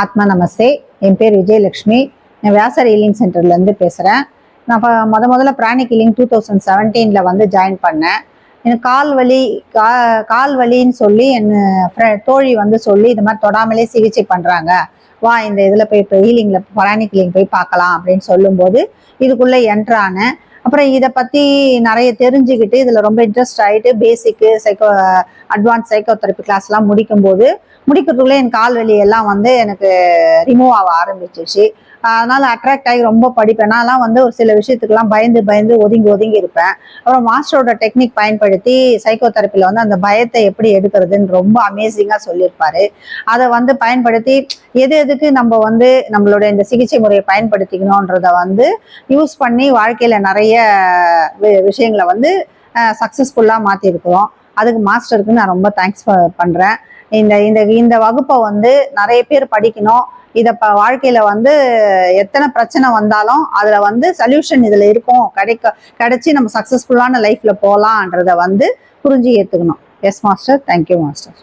ஆத்மா நமஸ்தே. என் பேர் விஜயலட்சுமி. நான் வியாசர் ஹீலிங் சென்டர்லேருந்து பேசுகிறேன். நான் முதல்ல பிராணிக் ஹீலிங் 2017 வந்து ஜாயின் பண்ணேன். எனக்கு கால் வலின்னு சொல்லி என் தோழி வந்து சொல்லி இது மாதிரி தொடாமலே சிகிச்சை பண்ணுறாங்க, வா இந்த இதில் போய் இப்போ ஹீலிங்கில் பிராணிக் ஹீலிங் போய் பார்க்கலாம் அப்படின்னு சொல்லும்போது இதுக்குள்ளே என்ட்ரானேன். அப்புறம் இதை பற்றி நிறைய தெரிஞ்சுக்கிட்டு இதில் ரொம்ப இன்ட்ரெஸ்ட் ஆகிட்டு பேசிக்கு அட்வான்ஸ் சைக்கோதெரப்பி கிளாஸ்லாம் முடிக்கிறதுக்குள்ளே என் கால் வலி எல்லாம் வந்து எனக்கு ரிமூவ் ஆக ஆரம்பிச்சிச்சு. அதனால் அட்ராக்ட் ஆகி ரொம்ப படிப்பேன். நான்லாம் வந்து ஒரு சில விஷயத்துக்கெல்லாம் பயந்து ஒதுங்கி இருப்பேன். அப்புறம் மாஸ்டரோட டெக்னிக் பயன்படுத்தி சைக்கோதெரப்பியில் வந்து அந்த பயத்தை எப்படி எடுக்கிறதுன்னு ரொம்ப அமேசிங்காக சொல்லியிருப்பாரு. அதை வந்து பயன்படுத்தி எதுக்கு நம்ம வந்து நம்மளோட இந்த சிகிச்சை முறையை பயன்படுத்திக்கணுன்றத வந்து யூஸ் பண்ணி வாழ்க்கையில் நிறைய விஷயங்களை வந்து சக்ஸஸ்ஃபுல்லாக மாற்றிருக்கிறோம். அதுக்கு மாஸ்டருக்கு நான் ரொம்ப தேங்க்ஸ் பண்ணுறேன். இந்த வகுப்பை வந்து நிறைய பேர் படிக்கணும். இதை வாழ்க்கையில வந்து எத்தனை பிரச்சனை வந்தாலும் அதுல வந்து சொல்யூஷன் இதுல இருக்கும், கிடைச்சி நம்ம சக்சஸ்ஃபுல்லான லைஃப்ல போகலான்றத வந்து புரிஞ்சு ஏத்துக்கணும். Yes master. Thank you master.